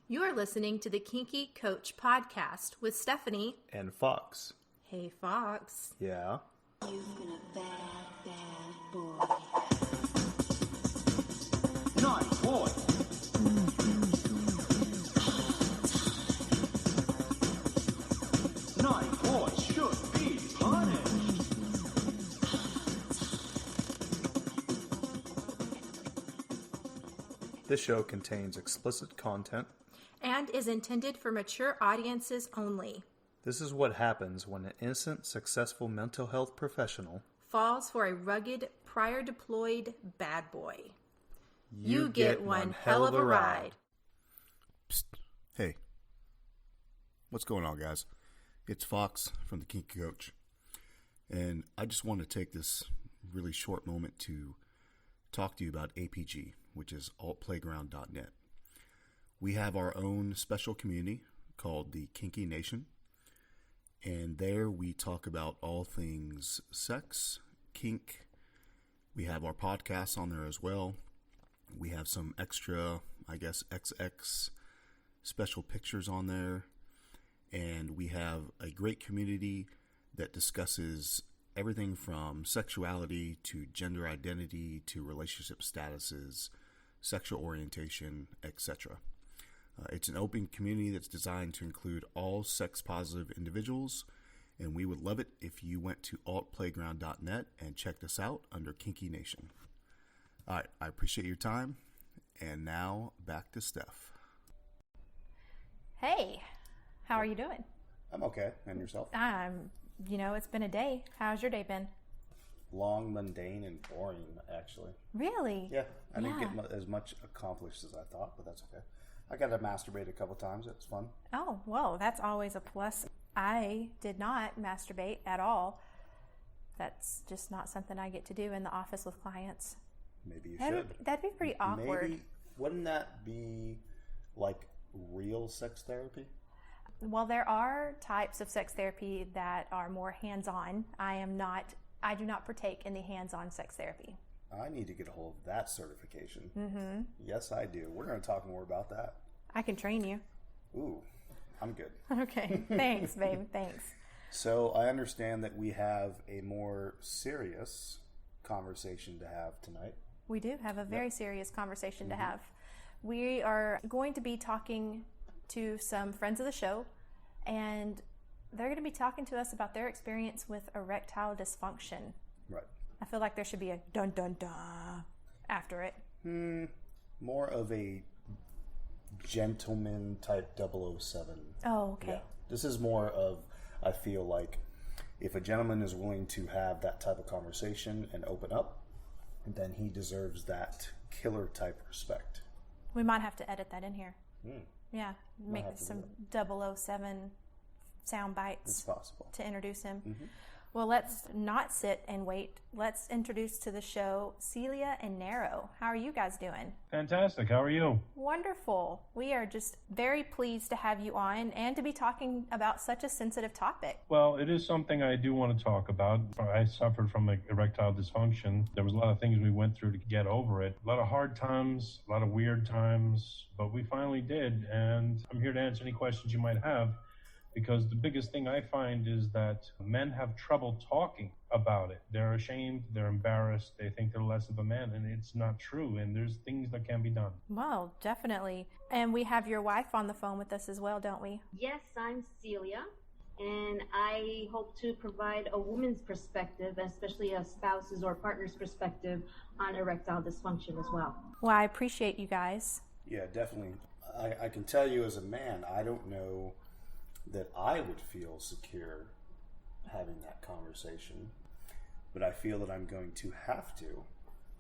You are listening to the Kinky Coach Podcast with Stephanie and Fox. Hey, Fox. Yeah? You've been a bad boy. Naughty boy. Naughty boy should be punished. This show contains explicit content And is intended for mature audiences only. This is what happens when an innocent, successful mental health professional Falls for a rugged, prior deployed bad boy. You get one hell of a ride. Psst. Hey. What's going on, guys? It's Fox from the Kinky Coach. And I just want to take this really short moment to talk to you about APG, which is altplayground.net. We have our own special community called the Kinky Nation. And there we talk about all things sex, kink. We have our podcasts on there as well. We have some extra, XX special pictures on there. And we have a great community that discusses everything from sexuality to gender identity to relationship statuses, sexual orientation, etc. It's an open community that's designed to include all sex-positive individuals, and we would love it if you went to altplayground.net and checked us out under Kinky Nation. All right, I appreciate your time, and now back to Steph. Hey, how are you doing? I'm okay. And yourself? It's been a day. How's your day been? Long, mundane, and boring, actually. Really? Yeah, I didn't get as much accomplished as I thought, but that's okay. I got to masturbate a couple times. It's fun. Oh, well, that's always a plus. I did not masturbate at all. That's just not something I get to do in the office with clients. Maybe you should. That'd be pretty awkward. Maybe, wouldn't that be like real sex therapy? Well, there are types of sex therapy that are more hands-on. I do not partake in the hands-on sex therapy. I need to get a hold of that certification. Mm-hmm. Yes, I do. We're going to talk more about that. I can train you. Ooh, I'm good. Okay. Thanks, babe. Thanks. So I understand that we have a more serious conversation to have tonight. We do have a very serious conversation to have. We are going to be talking to some friends of the show, and they're going to be talking to us about their experience with erectile dysfunction. Right. I feel like there should be a dun dun dun after it. More of a gentleman type 007. Oh, okay. Yeah. This is more of, I feel like, if a gentleman is willing to have that type of conversation and open up, then he deserves that killer type respect. We might have to edit that in here. Yeah, make some 007 sound bites. It's possible. To introduce him. Mm-hmm. Well, let's not sit and wait. Let's introduce to the show Celia and Naro. How are you guys doing? Fantastic. How are you? Wonderful. We are just very pleased to have you on and to be talking about such a sensitive topic. Well, it is something I do want to talk about. I suffered from erectile dysfunction. There was a lot of things we went through to get over it. A lot of hard times, a lot of weird times, but we finally did. And I'm here to answer any questions you might have. Because the biggest thing I find is that men have trouble talking about it. They're ashamed, they're embarrassed, they think they're less of a man, and it's not true, and there's things that can be done. Well, definitely. And we have your wife on the phone with us as well, don't we? Yes, I'm Celia, and I hope to provide a woman's perspective, especially a spouse's or partner's perspective on erectile dysfunction as well. Well, I appreciate you guys. Yeah, definitely. I can tell you as a man, I don't know that I would feel secure having that conversation, but I feel that I'm going to have to,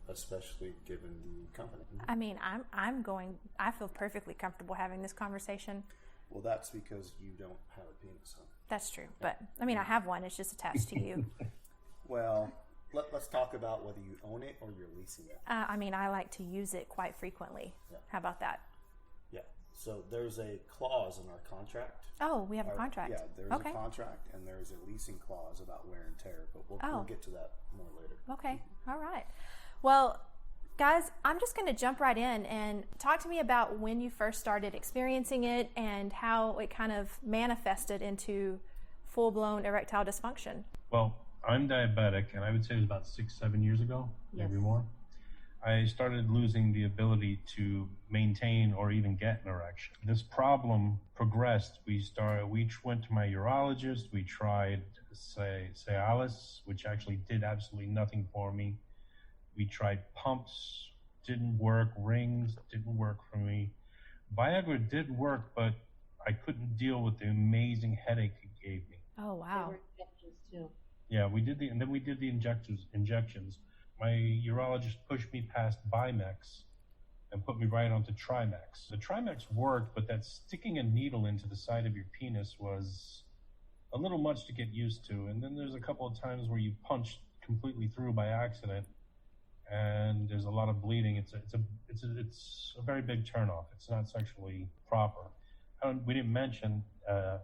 especially given the company. I mean, I feel perfectly comfortable having this conversation. Well, that's because you don't have a penis, huh? That's true, but I mean, I have one. It's just attached to you. Well, let's talk about whether you own it or you're leasing it. I like to use it quite frequently. Yeah. How about that? Yeah. So there's a clause in our contract. Oh, we have a contract. Yeah, there's a contract and there's a leasing clause about wear and tear, but we'll get to that more later. Okay. All right. Well, Guys, I'm just going to jump right in and talk to me about when you first started experiencing it and how it kind of manifested into full-blown erectile dysfunction. Well, I'm diabetic, and I would say it was about 6-7 years ago, maybe more. I started losing the ability to maintain or even get an erection. This problem progressed. We went to my urologist. We tried Cialis, which actually did absolutely nothing for me. We tried pumps, didn't work. Rings didn't work for me. Viagra did work, but I couldn't deal with the amazing headache it gave me. Oh, wow. There were injections too. Yeah, we did the injections. My urologist pushed me past Bimex and put me right onto Trimex. The Trimex worked, but that sticking a needle into the side of your penis was a little much to get used to. And then there's a couple of times where you punch completely through by accident, and there's a lot of bleeding. It's a very big turnoff. It's not sexually proper. We didn't mention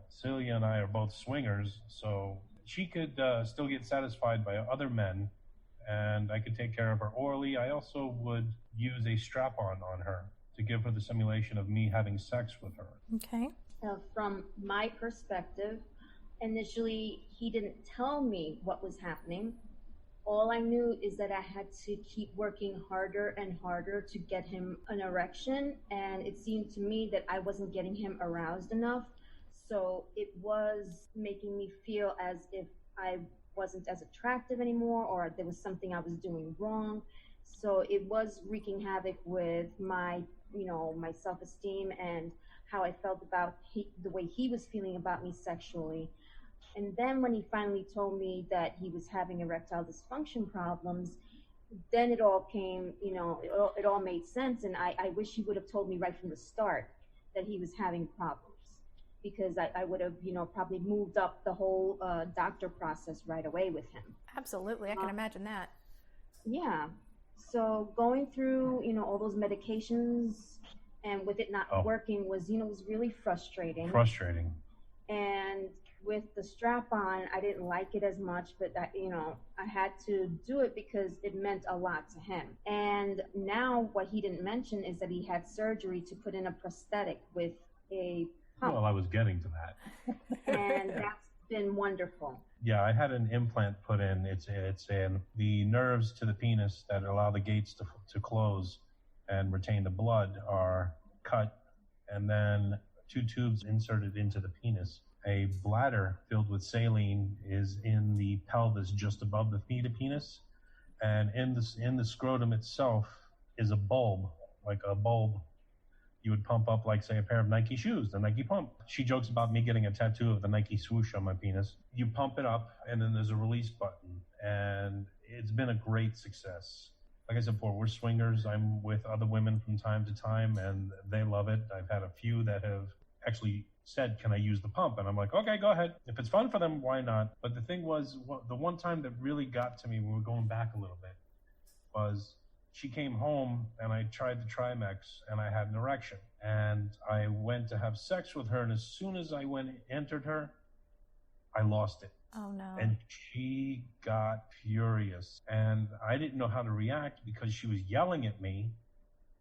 Celia and I are both swingers, so she could still get satisfied by other men, and I could take care of her orally. I also would use a strap-on her to give her the simulation of me having sex with her. Okay. From my perspective, initially he didn't tell me what was happening. All I knew is that I had to keep working harder and harder to get him an erection, and it seemed to me that I wasn't getting him aroused enough. So it was making me feel as if I wasn't as attractive anymore, or there was something I was doing wrong. So it was wreaking havoc with my self-esteem and how I felt about the way he was feeling about me sexually. And then when he finally told me that he was having erectile dysfunction problems, then it all came, it all made sense. And I wish he would have told me right from the start that he was having problems, because I would have, probably moved up the whole doctor process right away with him. Absolutely. I can imagine that. Yeah. So going through, all those medications and with it not working was really frustrating. And with the strap-on, I didn't like it as much, but I had to do it because it meant a lot to him. And now what he didn't mention is that he had surgery to put in a prosthetic with a pump. Well, I was getting to that. And that's been wonderful. Yeah, I had an implant put in. It's in the nerves to the penis that allow the gates to close and retain the blood are cut, and then 2 tubes inserted into the penis. A bladder filled with saline is in the pelvis just above the feet of penis, and in the scrotum itself is a bulb, like a bulb you would pump up, like say a pair of Nike shoes, the Nike pump. She jokes about me getting a tattoo of the Nike swoosh on my penis. You pump it up, and then there's a release button, and it's been a great success. Like I said before, we're swingers. I'm with other women from time to time, and they love it. I've had a few that have actually said, can I use the pump? And I'm like, okay, go ahead. If it's fun for them, why not? But the thing was, the one time that really got to me, when we were going back a little bit, was she came home and I tried the Trimex and I had an erection. And I went to have sex with her, and as soon as I entered her, I lost it. Oh no. And she got furious. And I didn't know how to react because she was yelling at me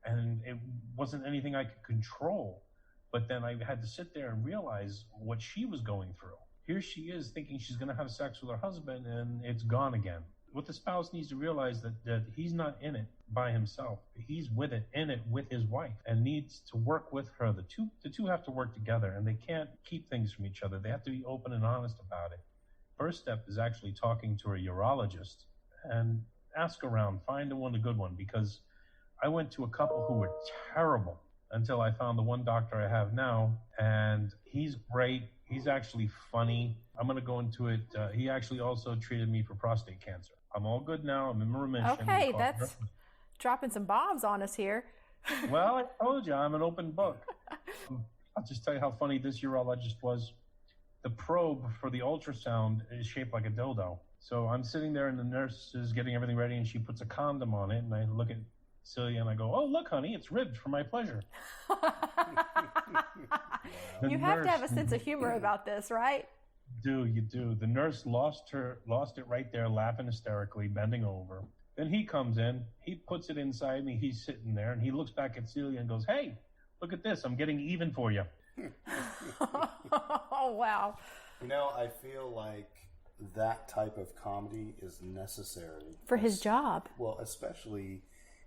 and it wasn't anything I could control. But then I had to sit there and realize what she was going through. Here she is thinking she's going to have sex with her husband, and it's gone again. What the spouse needs to realize that he's not in it by himself. He's in it with his wife, and needs to work with her. The two have to work together, and they can't keep things from each other. They have to be open and honest about it. First step is actually talking to a urologist and ask around, find a good one, because I went to a couple who were terrible until I found the one doctor I have now, and he's great. He's actually funny. I'm going to go into it. He actually also treated me for prostate cancer. I'm all good now. I'm in remission. Okay, that's dropping some bombs on us here. Well, I told you, I'm an open book. I'll just tell you how funny this urologist was. The probe for the ultrasound is shaped like a dildo. So I'm sitting there, and the nurse is getting everything ready, and she puts a condom on it, and I look at Celia and I go, oh, look, honey, it's ribbed for my pleasure. You have to have a sense of humor about this, right? You do. The nurse lost it right there, laughing hysterically, bending over. Then he comes in, he puts it inside me, he's sitting there, and he looks back at Celia and goes, "Hey, look at this, I'm getting even for you." Oh, wow. You know, I feel like that type of comedy is necessary. For his job. Well, especially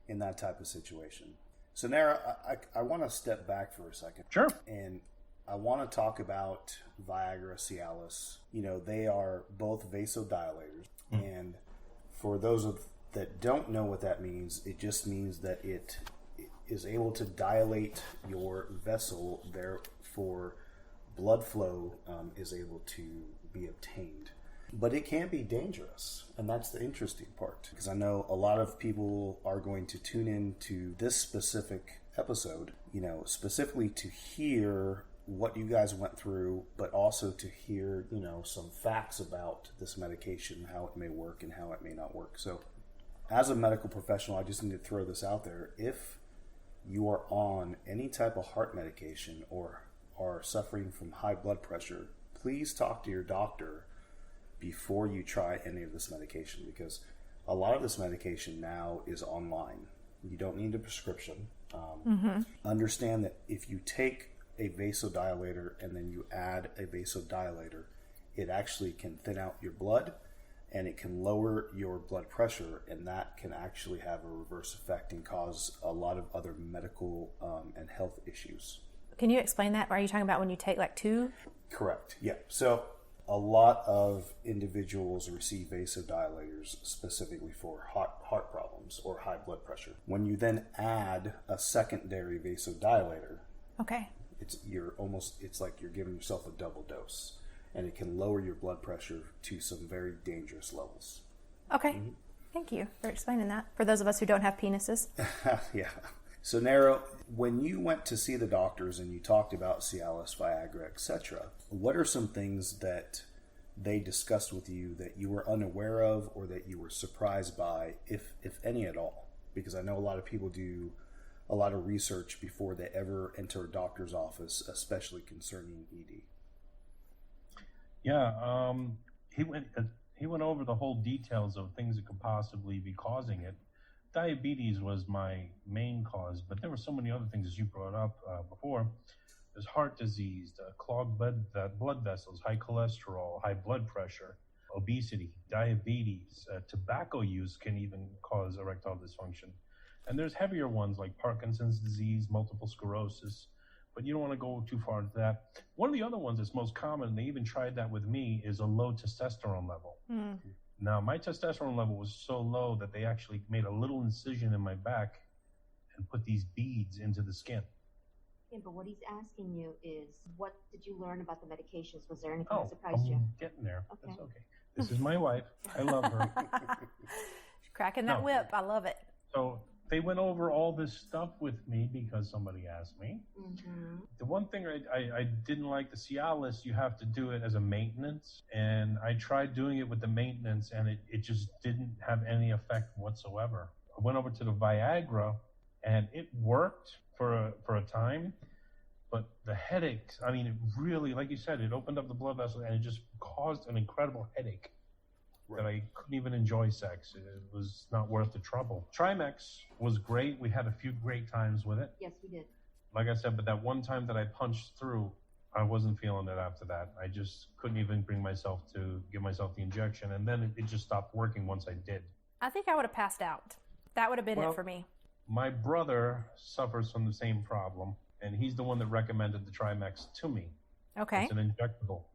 in that type of situation. So, Nara, I want to step back for a second. Sure. And I want to talk about Viagra, Cialis. You know, they are both vasodilators. And for those that don't know what that means, it just means that it is able to dilate your vessel, therefore blood flow is able to be obtained. But it can be dangerous, and that's the interesting part, because I know a lot of people are going to tune in to this specific episode, you know, specifically to hear what you guys went through, but also to hear, you know, some facts about this medication, how it may work and how it may not work. So as a medical professional, I just need to throw this out there. If you are on any type of heart medication or are suffering from high blood pressure, please talk to your doctor before you try any of this medication, because a lot of this medication now is online. You don't need a prescription. Understand that if you take a vasodilator and then you add a vasodilator, it actually can thin out your blood and it can lower your blood pressure, and that can actually have a reverse effect and cause a lot of other medical and health issues. Can you explain that? Are you talking about when you take like two? Correct. Yeah. So a lot of individuals receive vasodilators specifically for heart problems or high blood pressure. When you then add a secondary vasodilator, Okay. it's like you're giving yourself a double dose, and it can lower your blood pressure to some very dangerous levels. Okay. Thank you for explaining that. For those of us who don't have penises. Yeah. So, Naro, when you went to see the doctors and you talked about Cialis, Viagra, etc., what are some things that they discussed with you that you were unaware of or that you were surprised by, if any at all? Because I know a lot of people do a lot of research before they ever enter a doctor's office, especially concerning ED. Yeah, he went over the whole details of things that could possibly be causing it. Diabetes was my main cause, but there were so many other things, as you brought up before. There's heart disease, clogged blood vessels, high cholesterol, high blood pressure, obesity, diabetes, tobacco use can even cause erectile dysfunction. And there's heavier ones like Parkinson's disease, multiple sclerosis, but you don't want to go too far into that. One of the other ones that's most common, and they even tried that with me, is a low testosterone level. Now, my testosterone level was so low that they actually made a little incision in my back and put these beads into the skin. Yeah, but what he's asking you is, what did you learn about the medications? Was there anything that Oh, surprised you? I'm getting there. Okay. That's okay. This is my wife. I love her. Cracking that No. whip. I love it. So they went over all this stuff with me because somebody asked me. The one thing I didn't like, the Cialis, you have to do it as a maintenance. And I tried doing it with the maintenance, and it just didn't have any effect whatsoever. I went over to the Viagra, and it worked for a time. But the headaches, I mean, it really, like you said, it opened up the blood vessel, and it just caused an incredible headache. That I couldn't even enjoy sex. It was not worth the trouble. Trimex was great. We had a few great times with it. Yes, we did. Like I said, but that one time that I punched through, I wasn't feeling it after that. I just couldn't even bring myself to give myself the injection. And then it just stopped working once I did. I think I would have passed out. That would have been it for me. My brother suffers from the same problem, and he's the one that recommended the Trimex to me. Okay. It's an injectable.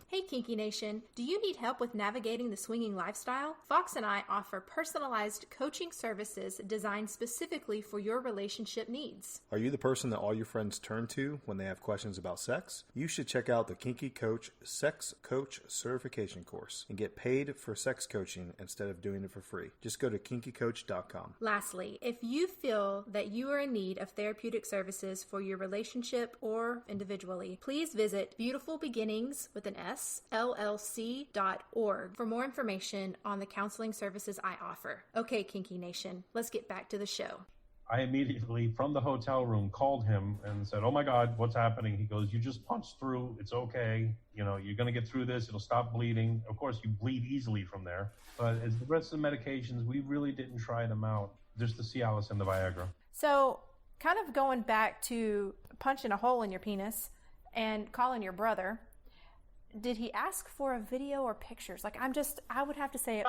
Hey Kinky Nation, do you need help with navigating the swinging lifestyle? Fox and I offer personalized coaching services designed specifically for your relationship needs. Are you the person that all your friends turn to when they have questions about sex? You should check out the Kinky Coach Sex Coach Certification Course and get paid for sex coaching instead of doing it for free. Just go to kinkycoach.com. Lastly, if you feel that you are in need of therapeutic services for your relationship or individually, please visit Beautiful Beginnings with an S, LLC.org for more information on the counseling services I offer. Okay, Kinky Nation, let's get back to the show. I immediately, from the hotel room, called him and said, "Oh my God, what's happening?" He goes, "You just punched through. It's okay. You know, you're going to get through this. It'll stop bleeding." Of course, you bleed easily from there. But as the rest of the medications, we really didn't try them out. Just the Cialis and the Viagra. So kind of going back to punching a hole in your penis and calling your brother, did he ask for a video or pictures? Like, I would have to say,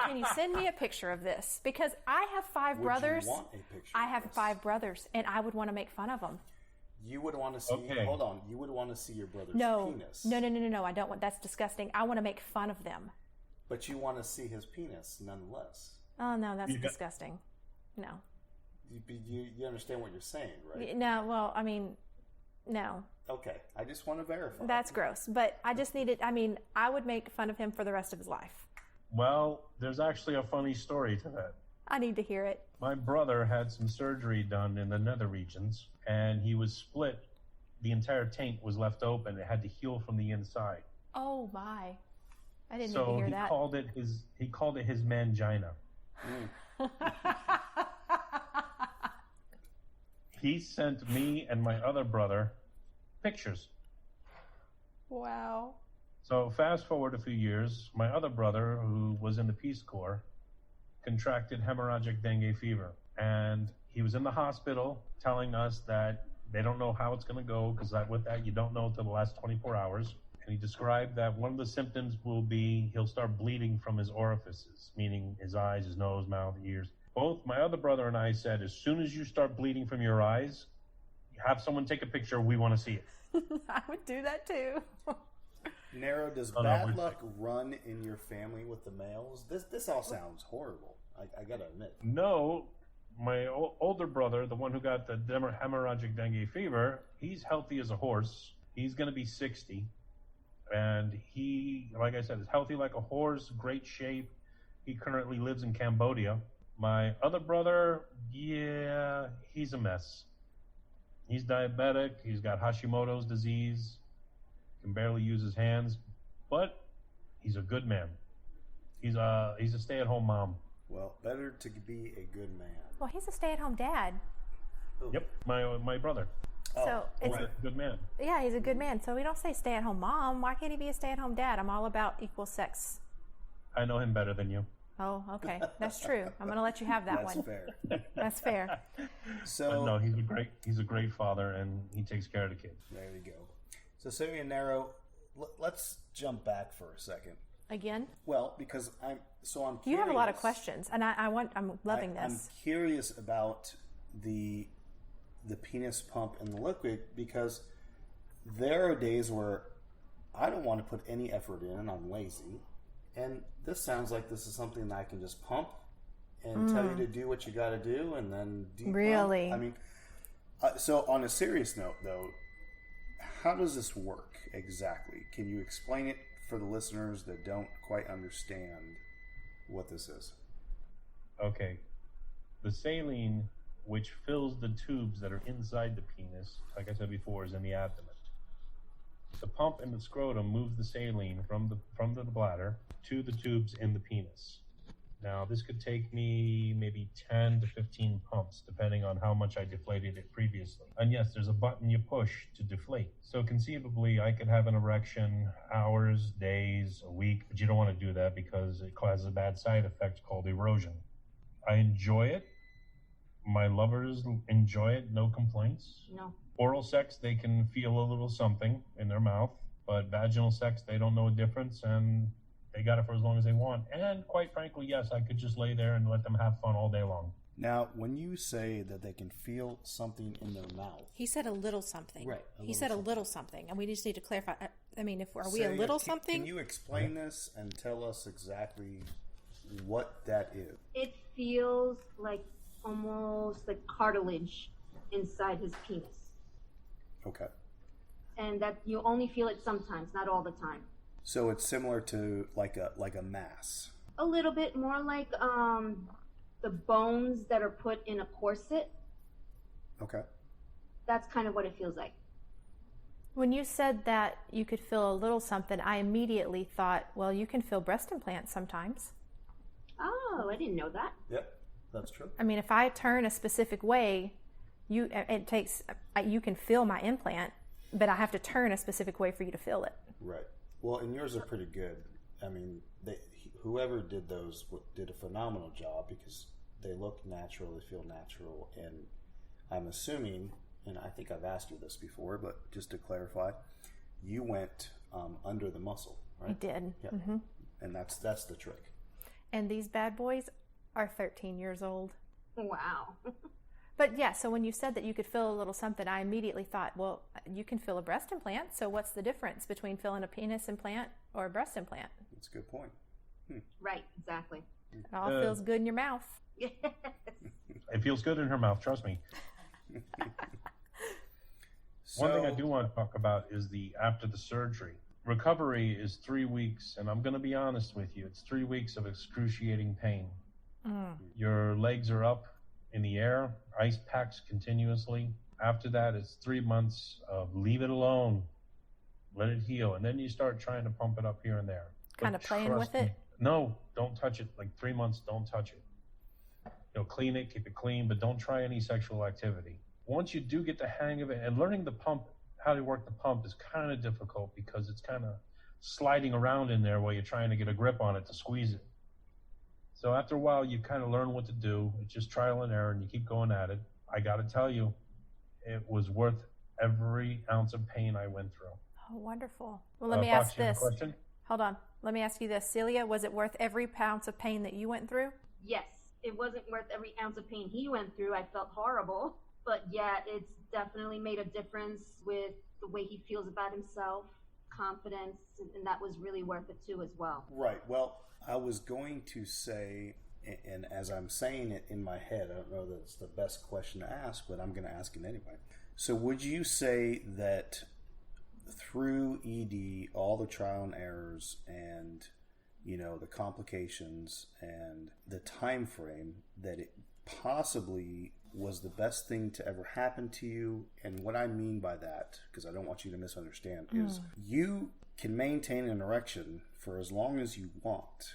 can you send me a picture of this? Because I have 5 brothers. Would you want a picture I of have this? 5 brothers, and I would want to make fun of them. You would want to see, Okay. hold on, you would want to see your brother's No, penis. no, I don't want, that's disgusting. I want to make fun of them. But you want to see his penis nonetheless. Oh, no, that's You got- disgusting. No. You understand what you're saying, right? No, well, I mean, no. Okay, I just want to verify. That's gross. But I just needed, I would make fun of him for the rest of his life. Well, there's actually a funny story to that. I need to hear it. My brother had some surgery done in the nether regions, and he was split. The entire taint was left open. It had to heal from the inside. Oh, my. I didn't need to So hear he that. called it his mangina. He sent me and my other brother pictures. Wow. So fast forward a few years, my other brother, who was in the Peace Corps, contracted hemorrhagic dengue fever. And he was in the hospital telling us that they don't know how it's going to go, because with that, you don't know until the last 24 hours. And he described that one of the symptoms will be he'll start bleeding from his orifices, meaning his eyes, his nose, mouth, ears. Both my other brother and I said, as soon as you start bleeding from your eyes, have someone take a picture. We want to see it. I would do that too. Naro, does Oh, no, bad we're- luck run in your family with the males? This all sounds horrible. I gotta admit. No, my older brother, the one who got the hemorrhagic dengue fever, he's healthy as a horse. He's going to be 60. And he, like I said, is healthy like a horse, great shape. He currently lives in Cambodia. My other brother, yeah, he's a mess. He's diabetic. He's got Hashimoto's disease. Can barely use his hands. But he's a good man. He's a stay-at-home mom. Well, better to be a good man. Well, he's a stay-at-home dad. Yep, my brother. So He's it's, a good man. yeah, he's a good man. So we don't say stay-at-home mom. Why can't he be a stay-at-home dad? I'm all about equal sex. I know him better than you. Oh, okay. That's true. I'm going to let you have that That's one. fair. That's fair. So But no, he's a great father, and he takes care of the kids. there you go. So Celia and Naro, let's jump back for a second. Again, Well, because I'm curious. you have a lot of questions, and I'm loving this. I'm curious about the penis pump and the liquid, because there are days where I don't want to put any effort in and I'm lazy. And this sounds like this is something that I can just pump and tell you to do what you got to do, and then depump. Really? I mean, so on a serious note, though, how does this work exactly? Can you explain it for the listeners that don't quite understand what this is? Okay. The saline, which fills the tubes that are inside the penis, like I said before, is in the abdomen. The pump in the scrotum moves the saline from the bladder to the tubes in the penis. Now, this could take me maybe 10 to 15 pumps, depending on how much I deflated it previously. And yes, there's a button you push to deflate. So conceivably, I could have an erection hours, days, a week, but you don't want to do that because it causes a bad side effect called erosion. I enjoy it. My lovers enjoy it, no complaints. No. Oral sex, they can feel a little something in their mouth, but vaginal sex, they don't know a difference, and they got it for as long as they want. And quite frankly, yes, I could just lay there and let them have fun all day long. Now, when you say that they can feel something in their mouth, He said a little something. Right, He said a little something, and we just need to clarify. I mean, are we a Celia, little something? Can you explain this and tell us exactly what that is? It feels like almost like cartilage inside his penis. Okay. And that you only feel it sometimes, not all the time. So it's similar to like a mass. A little bit more like the bones that are put in a corset. Okay. That's kind of what it feels like. When you said that you could feel a little something, I immediately thought, well, you can feel breast implants sometimes. Oh, I didn't know that. Yep. That's true. I mean, if I turn a specific way, you can feel my implant, but I have to turn a specific way for you to feel it. Right. Well, and yours are pretty good. I mean, whoever did those did a phenomenal job because they look natural, they feel natural, and I'm assuming, and I think I've asked you this before, but just to clarify, you went under the muscle, right? I did. Yeah. Mm-hmm. And that's the trick. And these bad boys are 13 years old. Wow. But yeah, so when you said that you could feel a little something, I immediately thought, well, you can feel a breast implant, so what's the difference between feeling a penis implant or a breast implant? That's a good point. Right, exactly. It all feels good in your mouth. It feels good in her mouth, trust me. One thing I do want to talk about is after the surgery. Recovery is 3 weeks, and I'm going to be honest with you. It's 3 weeks of excruciating pain. Your legs are up in the air, ice packs continuously. After that, it's 3 months of leave it alone, let it heal, and then you start trying to pump it up here and there. Kind of playing with it? No, don't touch it. Like 3 months, don't touch it. Clean it, keep it clean, but don't try any sexual activity. Once you do get the hang of it, and learning the pump, how to work the pump is kind of difficult because it's kind of sliding around in there while you're trying to get a grip on it to squeeze it. So after a while, you kind of learn what to do. It's just trial and error, and you keep going at it. I got to tell you, it was worth every ounce of pain I went through. Oh, wonderful. Well, let me ask this. Question? Hold on. Let me ask you this. Celia, was it worth every ounce of pain that you went through? Yes, it wasn't worth every ounce of pain he went through. I felt horrible. But yeah, it's definitely made a difference with the way he feels about himself, confidence, and that was really worth it too as well. Right. Well, I was going to say, and as I'm saying it in my head, I don't know that it's the best question to ask, but I'm going to ask it anyway. So would you say that through ED, all the trial and errors and, the complications and the time frame, that it possibly was the best thing to ever happen to you? And what I mean by that, because I don't want you to misunderstand, is you can maintain an erection for as long as you want.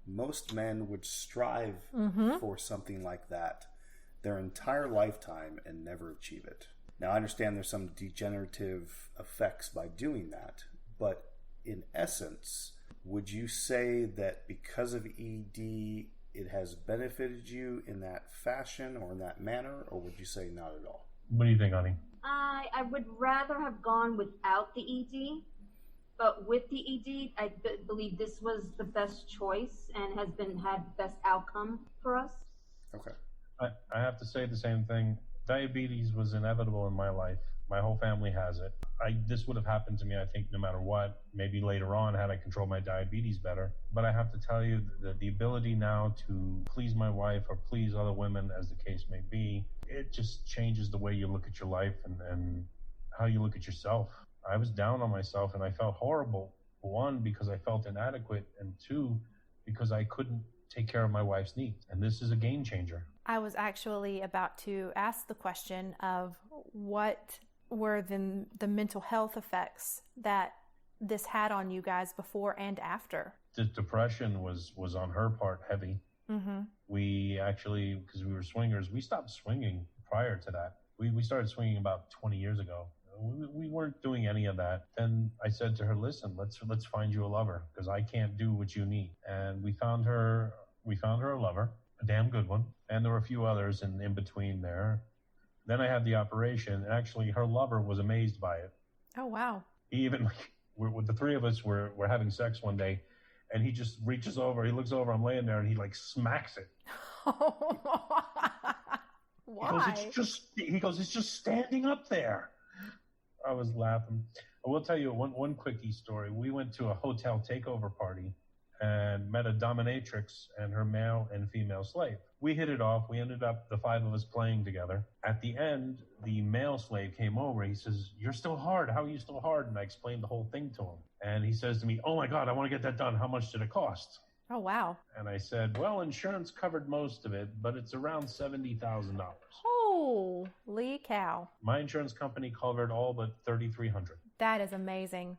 Most men would strive for something like that their entire lifetime and never achieve it. Now, I understand there's some degenerative effects by doing that, but in essence, would you say that because of ED, it has benefited you in that fashion or in that manner, or would you say not at all? What do you think, honey? I would rather have gone without the ED, but with the ED, I believe this was the best choice and has had the best outcome for us. Okay. I have to say the same thing. Diabetes was inevitable in my life. My whole family has it. This would have happened to me, I think, no matter what. Maybe later on had I controlled my diabetes better. But I have to tell you that the ability now to please my wife or please other women, as the case may be, it just changes the way you look at your life and how you look at yourself. I was down on myself and I felt horrible. One, because I felt inadequate, and two, because I couldn't take care of my wife's needs. And this is a game changer. I was actually about to ask the question of what were the mental health effects that this had on you guys before and after. The depression was on her part heavy. Mm-hmm. We actually, because we were swingers, we stopped swinging prior to that. We started swinging about 20 years ago. We weren't doing any of that. Then I said to her, listen, let's find you a lover, because I can't do what you need. And we found her a lover, a damn good one. And there were a few others in between there. Then I had the operation, and actually her lover was amazed by it. Oh, wow. He even, with the three of us, we're having sex one day, and he just reaches over, he looks over, I'm laying there, and he smacks it. Why? He goes, it's just standing up there. I was laughing. I will tell you one quickie story. We went to a hotel takeover party and met a dominatrix and her male and female slave. We hit it off. We ended up, the five of us, playing together. At the end, the male slave came over. He says, you're still hard. How are you still hard? And I explained the whole thing to him. And he says to me, oh my God, I want to get that done. How much did it cost? Oh, wow. And I said, well, insurance covered most of it, but it's around $70,000. Holy cow. My insurance company covered all but $3,300. That is amazing.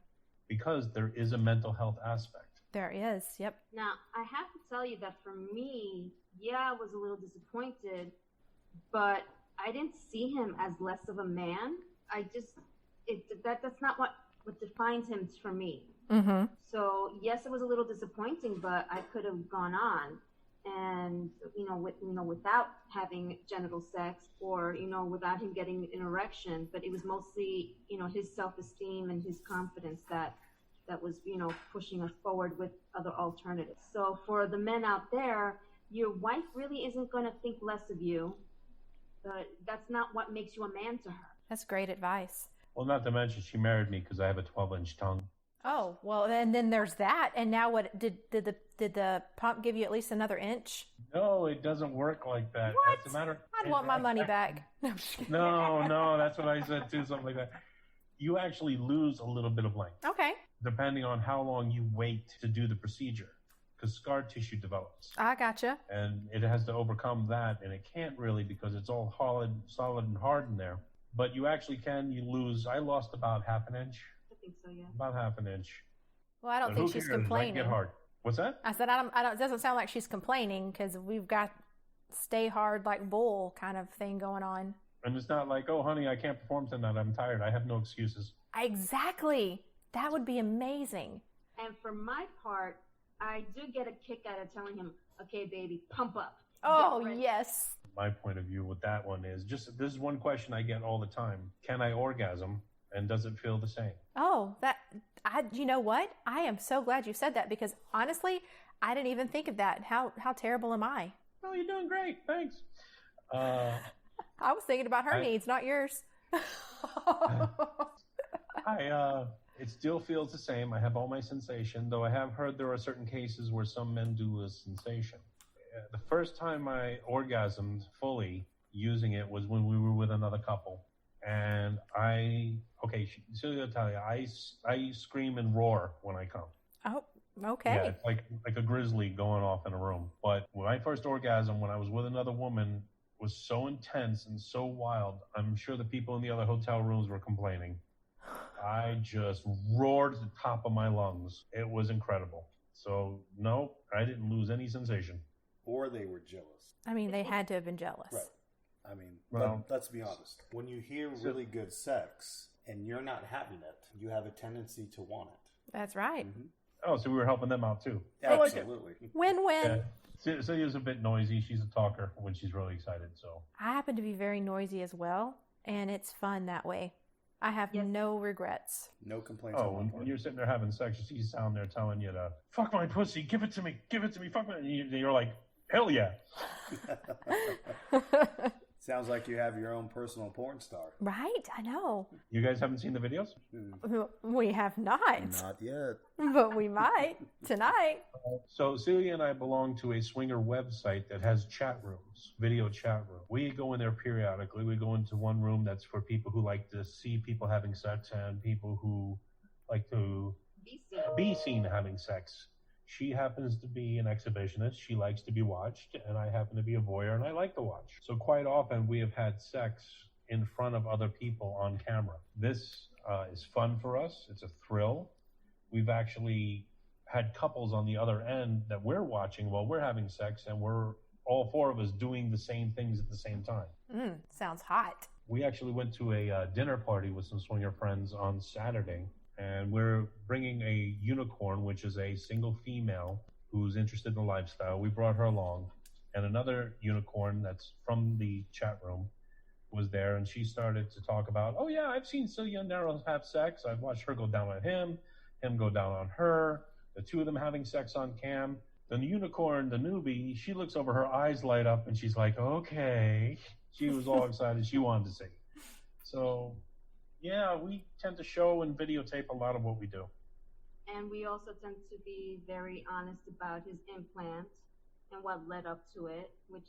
Because there is a mental health aspect. There is, yep. Now, I have to tell you that for me, yeah, I was a little disappointed, but I didn't see him as less of a man. That's not what defines him for me. Mm-hmm. So yes, it was a little disappointing, but I could have gone on, and without having genital sex, or without him getting an erection. But it was mostly his self-esteem and his confidence that was pushing us forward with other alternatives. So for the men out there, your wife really isn't going to think less of you, but that's not what makes you a man to her. That's great advice. Well, not to mention she married me because I have a 12-inch tongue. Oh, well, and then there's that. And now what, did the pump give you at least another inch? No, it doesn't work like that. What? As a matter, I'd want my money back. No, I'm just kidding. No, that's what I said too, something like that. You actually lose a little bit of length. Okay. Depending on how long you wait to do the procedure, because scar tissue develops. I gotcha. And it has to overcome that, and it can't really because it's all solid and hard in there. But you actually you lose. I lost about half an inch. I think so, yeah. About half an inch. Well, I don't think she's complaining. It might get hard. What's that? I said, it doesn't sound like she's complaining because we've got stay hard like bull kind of thing going on. And it's not like, oh, honey, I can't perform tonight. I'm tired. I have no excuses. Exactly. That would be amazing. And for my part, I do get a kick out of telling him, okay, baby, pump up. Oh, yes. My point of view with that one is this is one question I get all the time. Can I orgasm? And does it feel the same? Oh, you know what? I am so glad you said that because honestly, I didn't even think of that. How terrible am I? Oh, you're doing great. Thanks. I was thinking about her needs, not yours. It still feels the same. I have all my sensation, though I have heard there are certain cases where some men do lose sensation. The first time I orgasmed fully using it was when we were with another couple. And Celia will tell you, I scream and roar when I come. Oh, okay. Yeah, it's like a grizzly going off in a room. But my first orgasm when I was with another woman was so intense and so wild. I'm sure the people in the other hotel rooms were complaining. I just roared at the top of my lungs. It was incredible. So, no, I didn't lose any sensation. Or they were jealous. I mean, they had to have been jealous. Right. I mean, let's be honest. When you hear really good sex and you're not having it, you have a tendency to want it. That's right. Mm-hmm. Oh, so we were helping them out too. Absolutely. Win-win. Yeah. Celia's a bit noisy. She's a talker when she's really excited. So I happen to be very noisy as well, and it's fun that way. I have no regrets. No complaints. Oh, when you're sitting there having sex, you see sound there telling you to fuck my pussy, give it to me, fuck my. And you're like, hell yeah. Sounds like you have your own personal porn star. Right, I know. You guys haven't seen the videos? We have not. Not yet. But we might tonight. So Celia and I belong to a swinger website that has chat rooms, video chat room. We go in there periodically. We go into one room that's for people who like to see people having sex and people who like to be seen having sex. She happens to be an exhibitionist. She likes to be watched, and I happen to be a voyeur, and I like to watch. So quite often we have had sex in front of other people on camera. This is fun for us. It's a thrill. We've actually had couples on the other end that we're watching while we're having sex, and we're all four of us doing the same things at the same time. Sounds hot. We actually went to a dinner party with some swinger friends on Saturday. And we're bringing a unicorn, which is a single female who's interested in the lifestyle. We brought her along. And another unicorn that's from the chat room was there. And she started to talk about, oh, yeah, I've seen Celia and Naro have sex. I've watched her go down on him go down on her, the two of them having sex on cam. The unicorn, the newbie, she looks over, her eyes light up, and she's like, okay. She was all excited. She wanted to see. So... yeah, we tend to show and videotape a lot of what we do. And we also tend to be very honest about his implant and what led up to it, which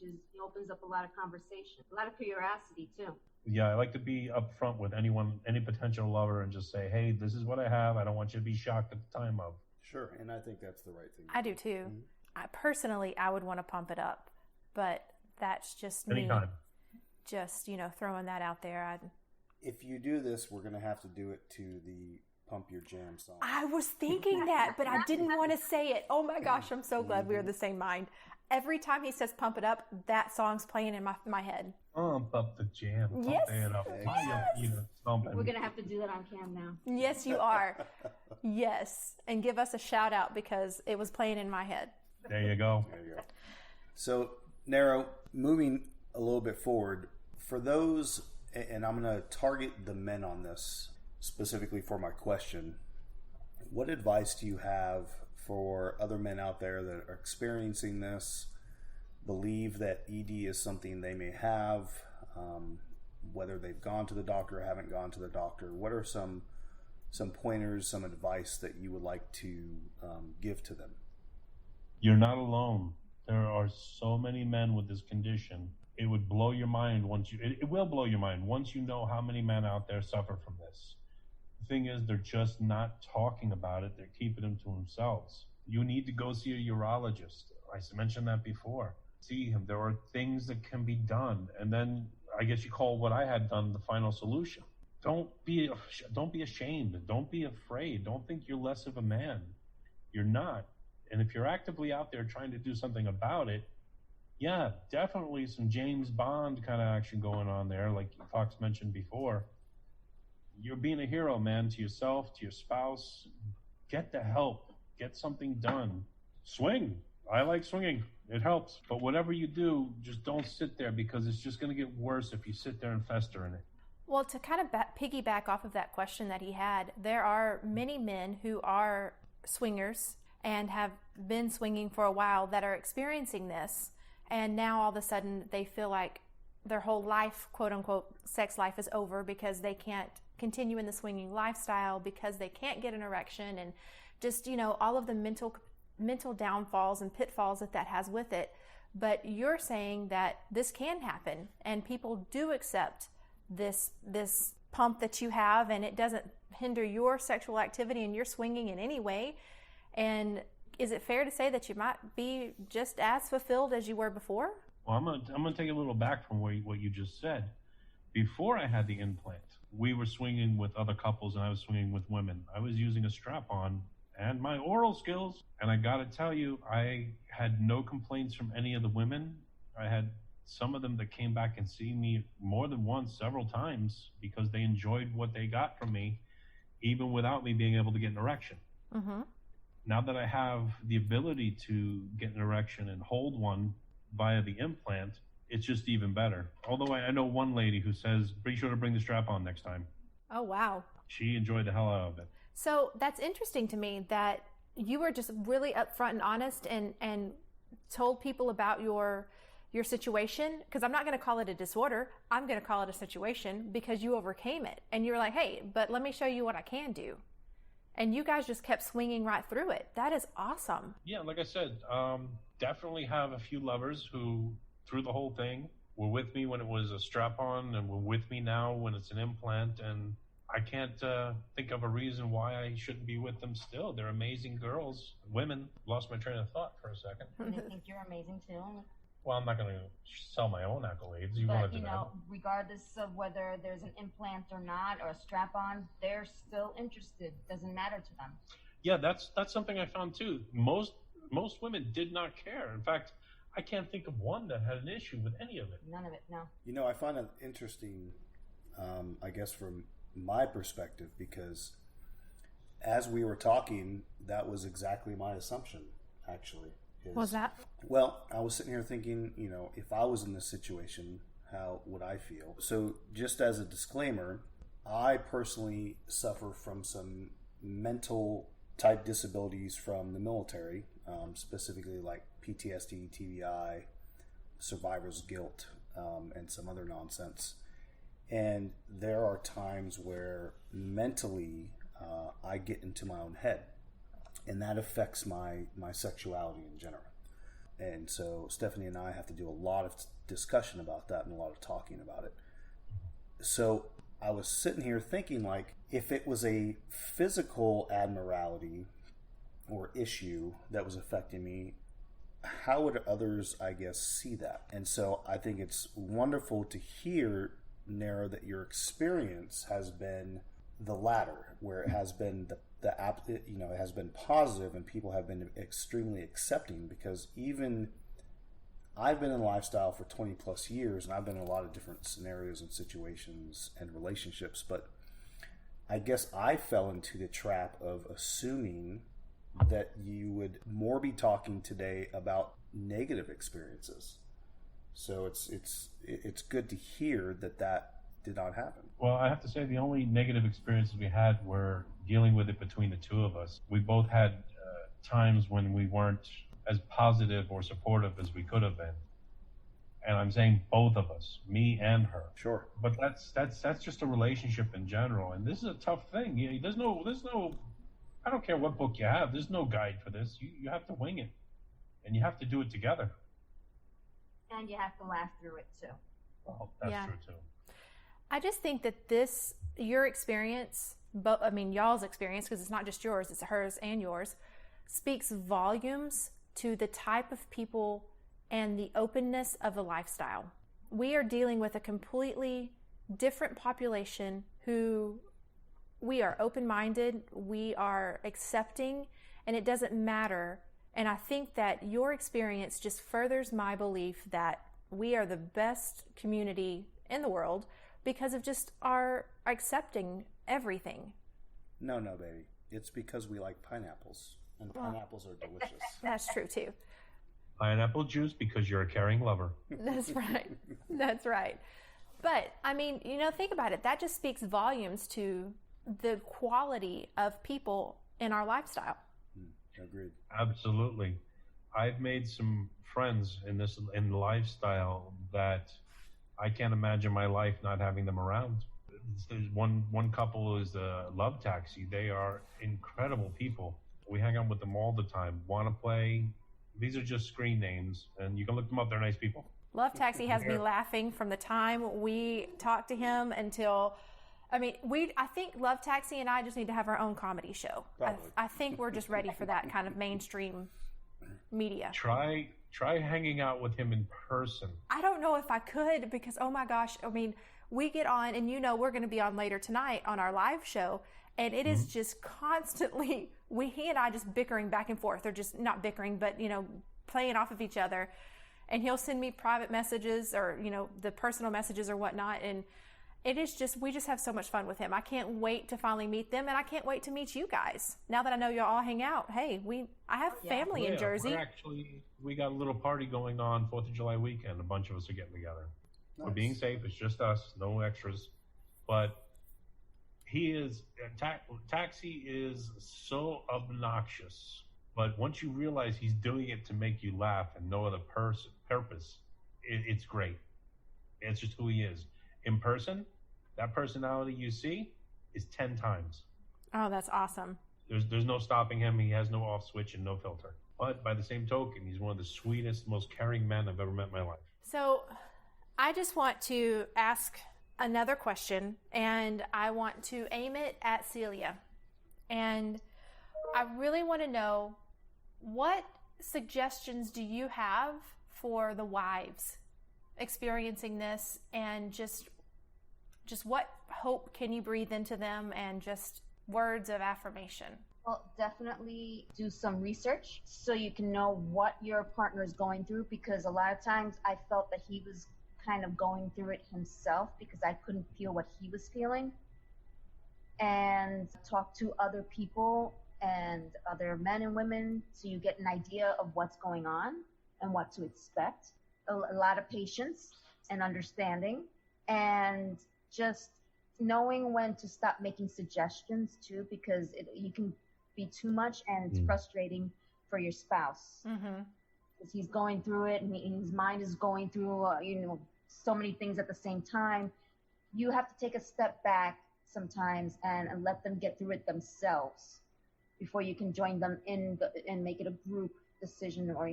opens up a lot of conversation, a lot of curiosity too. Yeah, I like to be upfront with any potential lover and just say, hey, this is what I have. I don't want you to be shocked at the time of. Sure, and I think that's the right thing. I do too. Mm-hmm. I would want to pump it up, but that's just me. Anytime. Just, throwing that out there. If you do this, we're going to have to do it to the Pump Your Jam song. I was thinking that, but I didn't want to say it. Oh my gosh, I'm so glad we are the same mind. Every time he says pump it up, that song's playing in my head. Pump up the jam. Pump Yes. it up. Yes. Thumping. We're gonna have to do that on cam now. Yes, you are. Yes. And give us a shout out because it was playing in my head. There you go. There you go. So, Naro, moving a little bit forward, for those, and I'm going to target the men on this specifically for my question, what advice do you have for other men out there that are experiencing this, believe that ED is something they may have, whether they've gone to the doctor or haven't gone to the doctor? What are some pointers, some advice that you would like to give to them? You're not alone. There are so many men with this condition. It would blow your mind it will blow your mind once you know how many men out there suffer from this. The thing is, they're just not talking about it. They're keeping them to themselves. You need to go see a urologist. I mentioned that before. See him. There are things that can be done. And then I guess you call what I had done the final solution. Don't be ashamed. Don't be afraid. Don't think you're less of a man. You're not. And if you're actively out there trying to do something about it, yeah, definitely some James Bond kind of action going on there, like Fox mentioned before. You're being a hero, man, to yourself, to your spouse. Get the help. Get something done. Swing. I like swinging. It helps. But whatever you do, just don't sit there because it's just going to get worse if you sit there and fester in it. Well, to kind of piggyback off of that question that he had, there are many men who are swingers and have been swinging for a while that are experiencing this, and now all of a sudden they feel like their whole life, quote unquote, sex life is over because they can't continue in the swinging lifestyle because they can't get an erection, and just, all of the mental downfalls and pitfalls that has with it. But you're saying that this can happen and people do accept this pump that you have, and it doesn't hinder your sexual activity and your swinging in any way. And is it fair to say that you might be just as fulfilled as you were before? Well, I'm gonna take a little back from what you just said. Before I had the implant, we were swinging with other couples and I was swinging with women. I was using a strap-on and my oral skills. And I gotta tell you, I had no complaints from any of the women. I had some of them that came back and see me more than once, several times, because they enjoyed what they got from me, even without me being able to get an erection. Mm-hmm. Now that I have the ability to get an erection and hold one via the implant, it's just even better. Although I know one lady who says, be sure to bring the strap on next time. Oh, wow. She enjoyed the hell out of it. So that's interesting to me that you were just really upfront and honest and told people about your situation, because I'm not going to call it a disorder. I'm going to call it a situation because you overcame it. And you were like, hey, but let me show you what I can do. And you guys just kept swinging right through it. That is awesome. Yeah, like I said, definitely have a few lovers who, through the whole thing, were with me when it was a strap-on and were with me now when it's an implant. And I can't think of a reason why I shouldn't be with them still. They're amazing girls, women. Lost my train of thought for a second. And I think you're amazing too. Well, I'm not going to sell my own accolades. But, regardless of whether there's an implant or not, or a strap-on, they're still interested. Doesn't matter to them. Yeah, that's something I found too. Most women did not care. In fact, I can't think of one that had an issue with any of it. None of it, no. I find it interesting, I guess from my perspective, because as we were talking, that was exactly my assumption, actually. Was that? Well, I was sitting here thinking, if I was in this situation, how would I feel? So just as a disclaimer, I personally suffer from some mental type disabilities from the military, specifically like PTSD, TBI, survivor's guilt, and some other nonsense. And there are times where mentally I get into my own head. And that affects my sexuality in general. And so Stephanie and I have to do a lot of discussion about that and a lot of talking about it. So I was sitting here thinking, like, if it was a physical abnormality or issue that was affecting me, how would others, I guess, see that? And so I think it's wonderful to hear, Naro, that your experience has been the latter, where it has been it has been positive, and people have been extremely accepting, because even I've been in lifestyle for 20 plus years, and I've been in a lot of different scenarios and situations and relationships, but I guess I fell into the trap of assuming that you would more be talking today about negative experiences. So it's good to hear that did not happen. Well, I have to say the only negative experiences we had were dealing with it between the two of us. We both had times when we weren't as positive or supportive as we could have been. And I'm saying both of us, me and her. Sure. But that's just a relationship in general. And this is a tough thing. There's no, I don't care what book you have. There's no guide for this. You have to wing it. And you have to do it together. And you have to laugh through it too. Well, that's true too. I just think that your experience, y'all's experience, because it's not just yours, it's hers and yours, speaks volumes to the type of people and the openness of a lifestyle. We are dealing with a completely different population who we are open-minded, we are accepting, and it doesn't matter. And I think that your experience just furthers my belief that we are the best community in the world because of just our accepting everything. No, baby. It's because we like pineapples, and pineapples are delicious. That's true too. Pineapple juice because you're a caring lover. That's right. That's right. But, think about it. That just speaks volumes to the quality of people in our lifestyle. Agreed. Absolutely. I've made some friends in lifestyle that I can't imagine my life not having them around. There's one couple is the Love Taxi. They are incredible people. We hang out with them all the time. Want to play? These are just screen names, and you can look them up. They're nice people. Love Taxi has me laughing from the time we talked to him until, I think Love Taxi and I just need to have our own comedy show. I think we're just ready for that kind of mainstream media. Try hanging out with him in person. I don't know if I could, because, oh my gosh, we get on, and we're going to be on later tonight on our live show, and it is just constantly, he and I just bickering back and forth, or just not bickering, but, playing off of each other. And he'll send me private messages or, the personal messages or whatnot. And it is just, we just have so much fun with him. I can't wait to finally meet them, and I can't wait to meet you guys. Now that I know y'all all hang out, hey, I have family in Jersey. We got a little party going on 4th of July weekend. A bunch of us are getting together. Nice. We're being safe. It's just us, no extras. But Taxi is so obnoxious. But once you realize he's doing it to make you laugh and no other purpose, it's great. It's just who he is. In person, that personality you see is 10 times. Oh, that's awesome. There's no stopping him. He has no off switch and no filter. But by the same token, he's one of the sweetest, most caring men I've ever met in my life. So I just want to ask another question, and I want to aim it at Celia. And I really want to know, what suggestions do you have for the wives experiencing this, and just what hope can you breathe into them, and just words of affirmation? Well, definitely do some research so you can know what your partner is going through, because a lot of times I felt that he was kind of going through it himself because I couldn't feel what he was feeling. And talk to other people and other men and women so you get an idea of what's going on and what to expect. A lot of patience and understanding, and just knowing when to stop making suggestions too, because you can be too much, and it's frustrating for your spouse. Because he's going through it, and his mind is going through so many things at the same time. You have to take a step back sometimes and let them get through it themselves before you can join them in and make it a group decision, or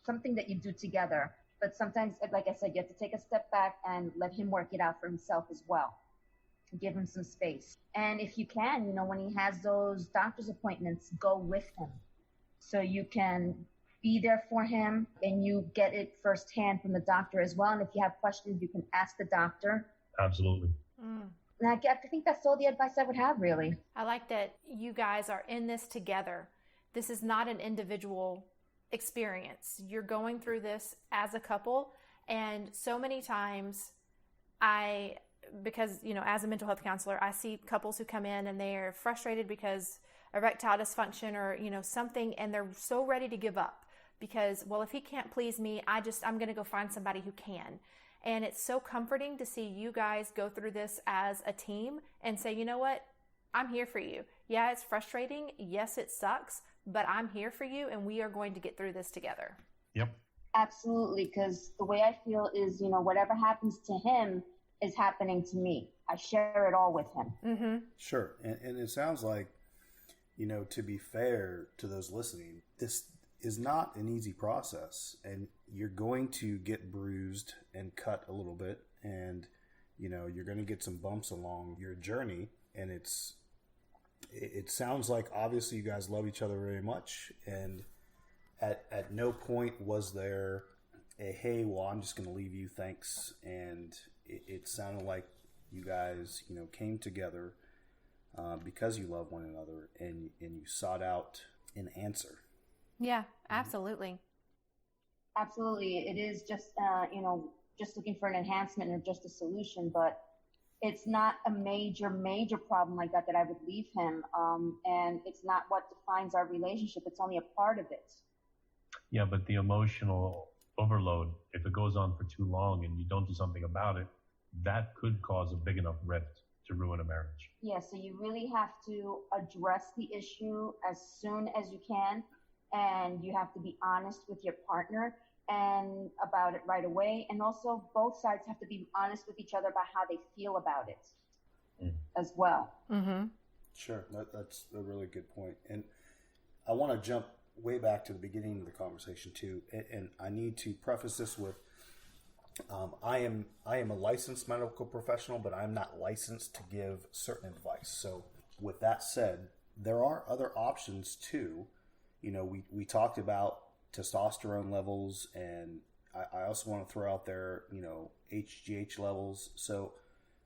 something that you do together. But sometimes, like I said, you have to take a step back and let him work it out for himself as well. Give him some space. And if you can, when he has those doctor's appointments, go with him so you can be there for him, and you get it firsthand from the doctor as well. And if you have questions, you can ask the doctor. Absolutely. And I think that's all the advice I would have, really. I like that you guys are in this together. This is not an individual experience. You're going through this as a couple. And so many times because, as a mental health counselor, I see couples who come in and they're frustrated because erectile dysfunction or, something, and they're so ready to give up because, well, if he can't please me, I'm going to go find somebody who can. And it's so comforting to see you guys go through this as a team and say, you know what? I'm here for you. Yeah, it's frustrating. Yes, it sucks, but I'm here for you and we are going to get through this together. Yep. Absolutely. Because the way I feel is, whatever happens to him is happening to me. I share it all with him. Mm-hmm. Sure. And it sounds like, to be fair to those listening, this is not an easy process, and you're going to get bruised and cut a little bit, and you're going to get some bumps along your journey. And it sounds like obviously you guys love each other very much, and at no point was there a hey, well, I'm just going to leave you, thanks. And it sounded like you guys came together because you love one another, and you sought out an answer. Yeah, absolutely. Absolutely. It is just, just looking for an enhancement or just a solution, but it's not a major problem like that I would leave him. And it's not what defines our relationship. It's only a part of it. Yeah, but the emotional overload, if it goes on for too long and you don't do something about it, that could cause a big enough rift to ruin a marriage. Yeah, so you really have to address the issue as soon as you can. And you have to be honest with your partner and about it right away. And also both sides have to be honest with each other about how they feel about it as well. Mm-hmm. Sure. That's a really good point. And I want to jump way back to the beginning of the conversation too. And I need to preface this with, I am a licensed medical professional, but I'm not licensed to give certain advice. So with that said, there are other options too. We talked about testosterone levels, and I also want to throw out there, HGH levels. So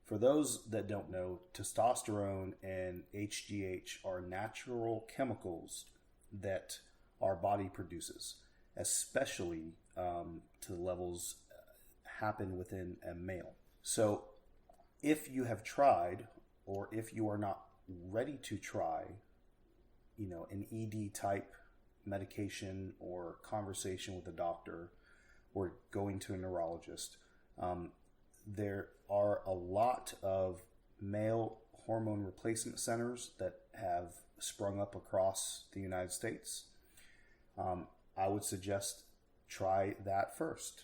for those that don't know, testosterone and HGH are natural chemicals that our body produces, especially to the levels happen within a male. So if you have tried, or if you are not ready to try, an ED type medication or conversation with a doctor or going to a neurologist, there are a lot of male hormone replacement centers that have sprung up across the United States. I would suggest try that first.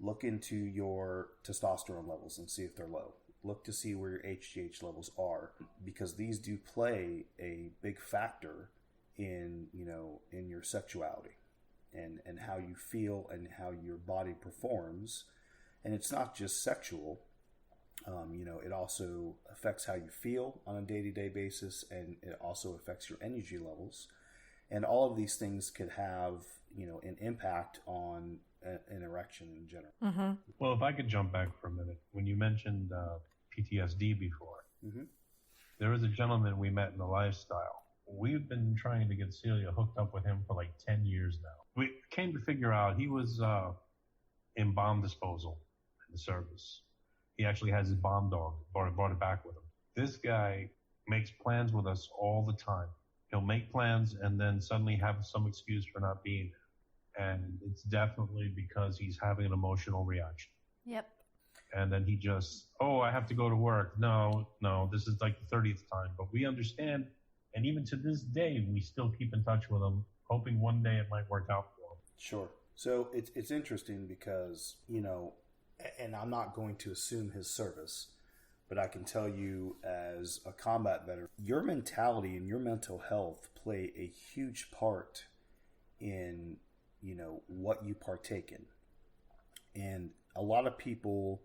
Look into your testosterone levels and see if they're low. Look to see where your HGH levels are, because these do play a big factor in your sexuality and how you feel and how your body performs. And it's not just sexual. It also affects how you feel on a day-to-day basis, and it also affects your energy levels. And all of these things could have, an impact on an erection in general. Mm-hmm. Well, if I could jump back for a minute. When you mentioned PTSD before, there was a gentleman we met in the lifestyle. We've been trying to get Celia hooked up with him for like 10 years now. We came to figure out he was in bomb disposal in the service. He actually has his bomb dog, brought it back with him. This guy makes plans with us all the time. He'll make plans and then suddenly have some excuse for not being there. And it's definitely because he's having an emotional reaction. Yep. And then he just, I have to go to work. No, this is like the 30th time. But we understand. And even to this day, we still keep in touch with him, hoping one day it might work out for him. Sure. So it's interesting because, and I'm not going to assume his service, but I can tell you as a combat veteran, your mentality and your mental health play a huge part in, what you partake in. And a lot of people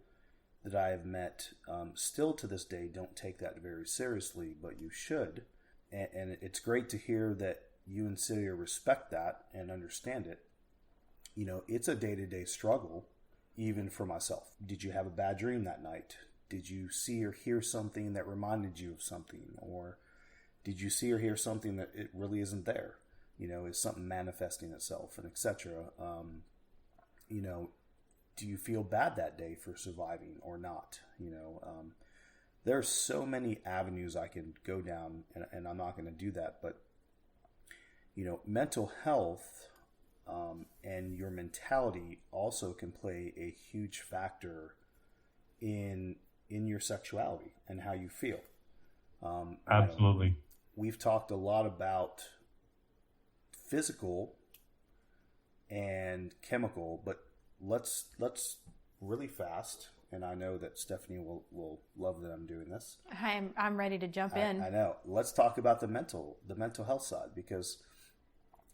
that I have met still to this day don't take that very seriously, but you should. And it's great to hear that you and Celia respect that and understand it. It's a day-to-day struggle, even for myself. Did you have a bad dream that night? did you see or hear something that reminded you of something? Or did you see or hear something that it really isn't there? You know, is something manifesting itself, and etc. You know, do you feel bad that day for surviving or not? You know, there are so many avenues I can go down, and I'm not going to do that. But, you know, mental health and your mentality also can play a huge factor in your sexuality and how you feel. Absolutely. You know, we've talked a lot about physical and chemical, but let's really fast. And I know that Stephanie will love that I'm doing this. I'm ready to jump in. I know. Let's talk about the mental health side, because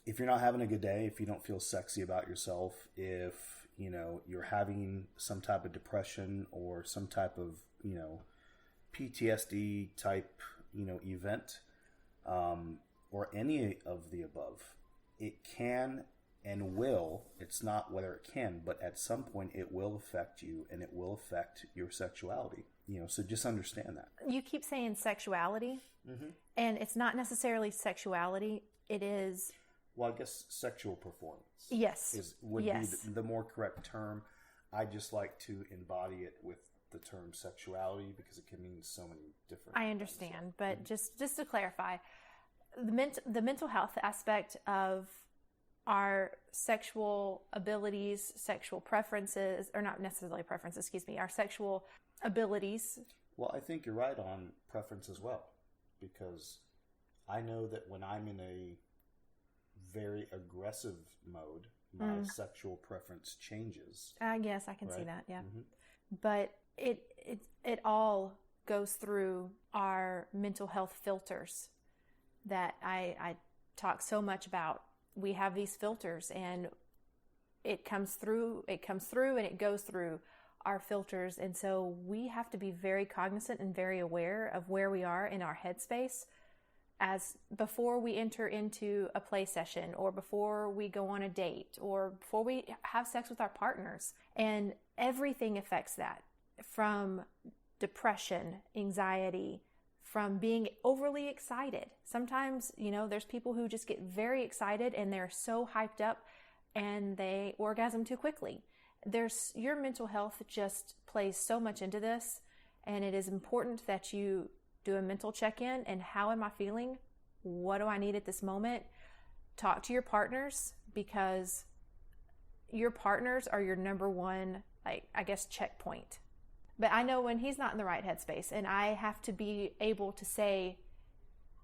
if you're not having a good day, if you don't feel sexy about yourself, if, you know, you're having some type of depression or some type of, you know, PTSD type, you know, event, or any of the above, it can and will, it's not whether it can, but at some point it will affect you, and it will affect your sexuality. You know, so just understand that. You keep saying sexuality, and it's not necessarily sexuality. It is... Well, I guess sexual performance. Yes. Would be the more correct term. I just like to embody it with the term sexuality, because it can mean so many different I understand, but just to clarify, the mental health aspect of our sexual abilities, sexual preferences, or not necessarily preferences, our sexual abilities. Well, I think you're right on preference as well, because I know that when I'm in a very aggressive mode, my sexual preference changes. Yes, I can see that, yeah. But it all goes through our mental health filters that I talk so much about. We have these filters, and it comes through, and it goes through our filters. And so we have to be very cognizant and very aware of where we are in our headspace as before we enter into a play session, or before we go on a date, or before we have sex with our partners. And everything affects that, from depression, anxiety, from being overly excited. Sometimes, you know, there's people who just get very excited and they're so hyped up and they orgasm too quickly. Your mental health just plays so much into this, and it is important that you do a mental check-in. And how am I feeling? What do I need at this moment? Talk to your partners, because your partners are your number one, checkpoint. But I know when he's not in the right headspace, and I have to be able to say,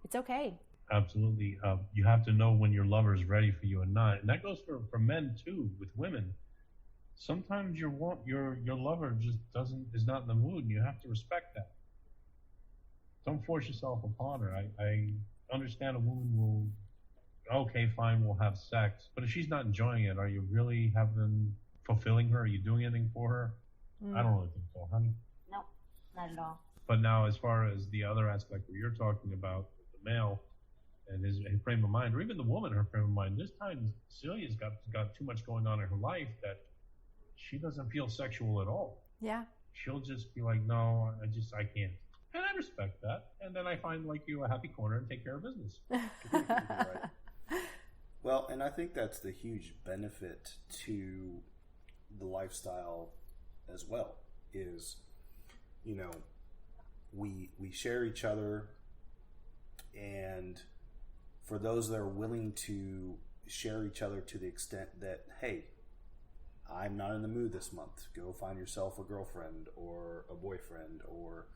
it's okay. Absolutely. You have to know when your lover is ready for you and not. And that goes for men too, with women. Sometimes your lover just is not in the mood, and you have to respect that. Don't force yourself upon her. I understand a woman will, okay, fine, we'll have sex. But if she's not enjoying it, are you really fulfilling her? Are you doing anything for her? I don't really think so, honey. No, not at all. But now, as far as the other aspect where you're talking about the male and his frame of mind, or even the woman, her frame of mind, this time Celia's got too much going on in her life that she doesn't feel sexual at all. Yeah. She'll just be like, no, I can't. And I respect that. And then I find a happy corner and take care of business. Right. Well, and I think that's the huge benefit to the lifestyle as well, is, you know, we share each other, and for those that are willing to share each other to the extent that, hey, I'm not in the mood this month, go find yourself a girlfriend or a boyfriend, or,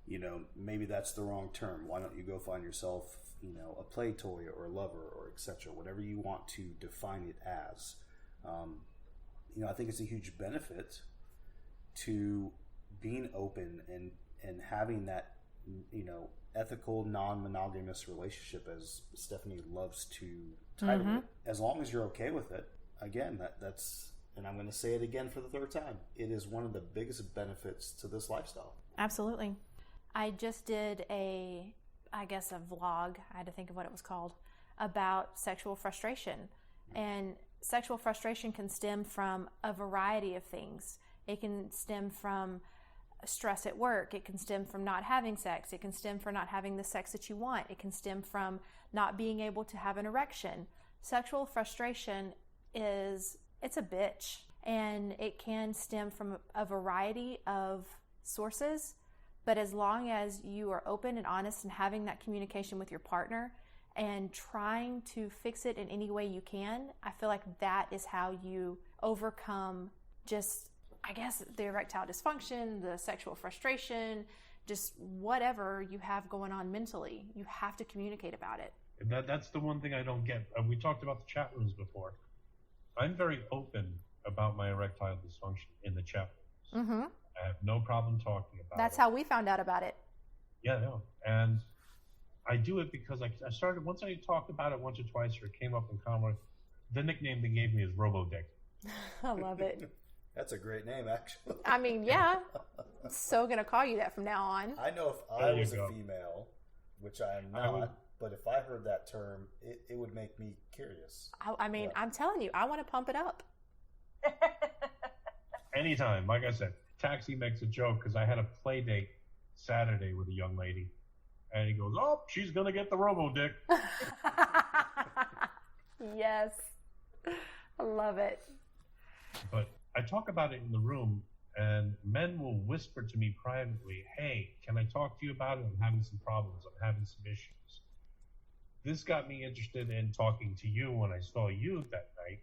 you know, maybe that's the wrong term. Why don't you go find yourself, you know, a play toy or a lover, or etc., whatever you want to define it as. You know, I think it's a huge benefit to being open and having that, you know, ethical, non-monogamous relationship, as Stephanie loves to title it. As long as you're okay with it. Again, that's, and I'm going to say it again for the third time, it is one of the biggest benefits to this lifestyle. Absolutely. I just did a vlog, I had to think of what it was called, about sexual frustration. And sexual frustration can stem from a variety of things. It can stem from stress at work. It can stem from not having sex. It can stem from not having the sex that you want. It can stem from not being able to have an erection. Sexual frustration it's a bitch, and it can stem from a variety of sources. But as long as you are open and honest and having that communication with your partner and trying to fix it in any way you can, I feel like that is how you overcome just, I guess, the erectile dysfunction, the sexual frustration, just whatever you have going on mentally. You have to communicate about it. That's the one thing I don't get. We talked about the chat rooms before. I'm very open about my erectile dysfunction in the chat rooms. Mm-hmm. I have no problem talking about That's it. how we found out about it. Yeah, no. And I do it because I started, once I talked about it once or twice, or it came up in conversation, the nickname they gave me is Robo-Dick. I love it. That's a great name, actually. I mean, yeah. So gonna call you that from now on. I know if I was a female, which I am not, but if I heard that term, it would make me curious. I mean, yeah. I'm telling you, I want to pump it up. Anytime. Like I said, Taxi makes a joke because I had a play date Saturday with a young lady, and he goes, "Oh, she's gonna get the Robo-Dick." Yes. I love it. But I talk about it in the room, and men will whisper to me privately, "Hey, can I talk to you about it? I'm having some problems. I'm having some issues." This got me interested in talking to you when I saw you that night.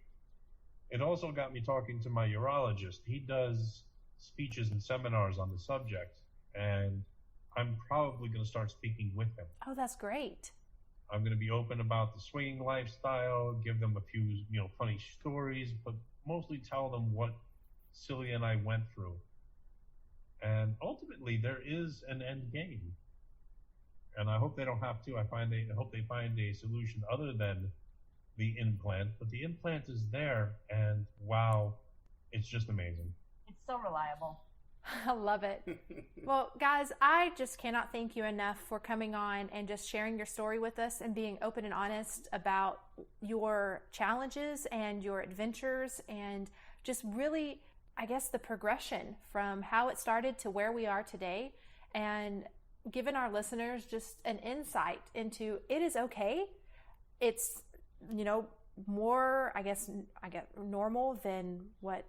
It also got me talking to my urologist. He does speeches and seminars on the subject, and I'm probably going to start speaking with him. Oh, that's great. I'm going to be open about the swinging lifestyle, give them a few, funny stories, but mostly tell them what Celia and I went through. And ultimately, there is an end game. And I hope they don't have to. I hope they find a solution other than the implant. But the implant is there, and wow, it's just amazing. It's so reliable. I love it. Well, guys, I just cannot thank you enough for coming on and just sharing your story with us and being open and honest about your challenges and your adventures and just really, I guess, the progression from how it started to where we are today, and giving our listeners just an insight into it is okay. It's, more, I guess, normal than what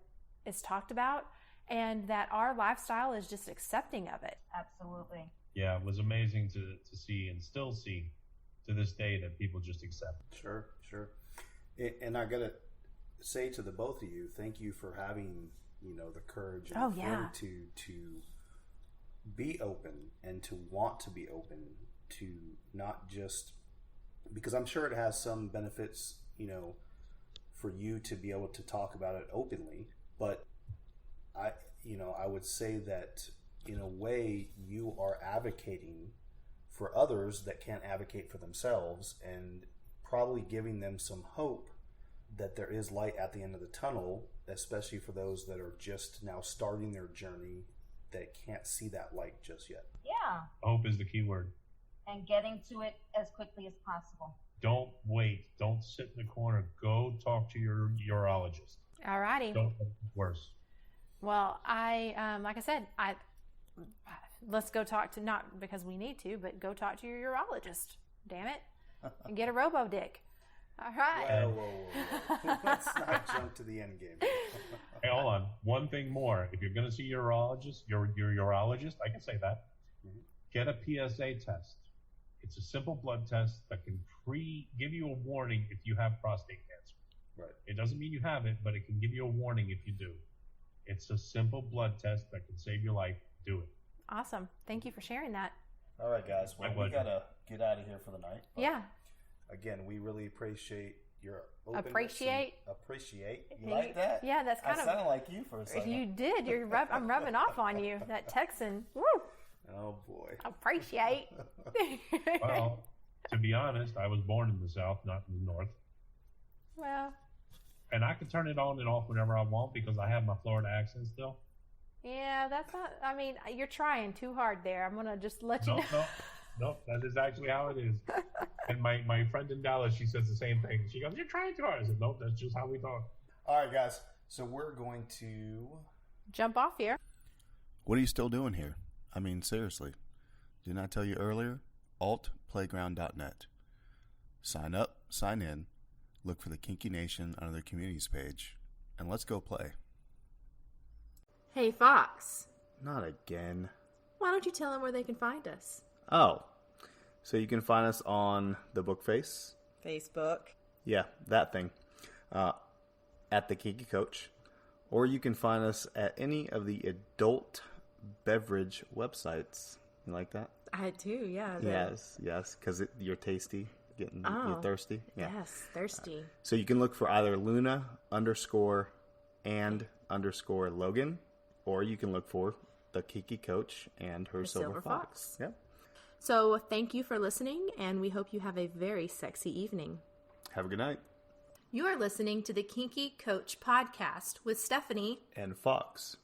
is talked about, and that our lifestyle is just accepting of it. Absolutely. Yeah, it was amazing to see and still see to this day that people just accept. Sure. And I got to say to the both of you, thank you for having, the courage and fortitude to be open and to want to be open, to not just, because I'm sure it has some benefits, for you to be able to talk about it openly, but I would say that in a way you are advocating for others that can't advocate for themselves, and probably giving them some hope that there is light at the end of the tunnel, especially for those that are just now starting their journey that can't see that light just yet. Yeah. Hope is the key word. And getting to it as quickly as possible. Don't wait. Don't sit in the corner. Go talk to your urologist. All righty. Don't make it worse. Well, like I said, let's go talk to, not because we need to, but go talk to your urologist. Damn it. And get a Robo-Dick. All right. Whoa. Let's not jump to the end game. Hey, hold on. One thing more. If you're going to see your urologist, your urologist, I can say that, get a PSA test. It's a simple blood test that can give you a warning if you have prostate cancer. Right. It doesn't mean you have it, but it can give you a warning if you do. It's a simple blood test that can save your life. Do it. Awesome. Thank you for sharing that. All right, guys. Well, we got to get out of here for the night. Yeah. Again, we really appreciate your openness. Appreciate. You like that? Yeah, that's kind I sounded like you for a second. You did. I'm rubbing off on you. That Texan. Woo. Oh, boy. Appreciate. Well, to be honest, I was born in the South, not in the North. Well. And I can turn it on and off whenever I want because I have my Florida accent still. Yeah, that's not, you're trying too hard there. I'm going to just let you know. No, that is actually how it is. And my friend in Dallas, she says the same thing. She goes, "You're trying too hard." I said, "Nope, that's just how we talk." All right, guys. So we're going to jump off here. What are you still doing here? I mean, seriously. Didn't I tell you earlier? altplayground.net. Sign up, sign in, look for the Kinky Nation under the communities page, and let's go play. Hey, Fox. Not again. Why don't you tell them where they can find us? Oh, so you can find us on the Bookface. Facebook. Yeah, that thing. At the Kinky Coach. Or you can find us at any of the adult beverage websites. You like that? I do, yeah. Yes, because you're tasty. You're thirsty. Yeah. Yes, thirsty. So you can look for either Luna _ Logan, or you can look for the Kinky Coach and her Silver Fox. Yep. So thank you for listening, and we hope you have a very sexy evening. Have a good night. You are listening to the Kinky Coach Podcast with Stephanie and Fox.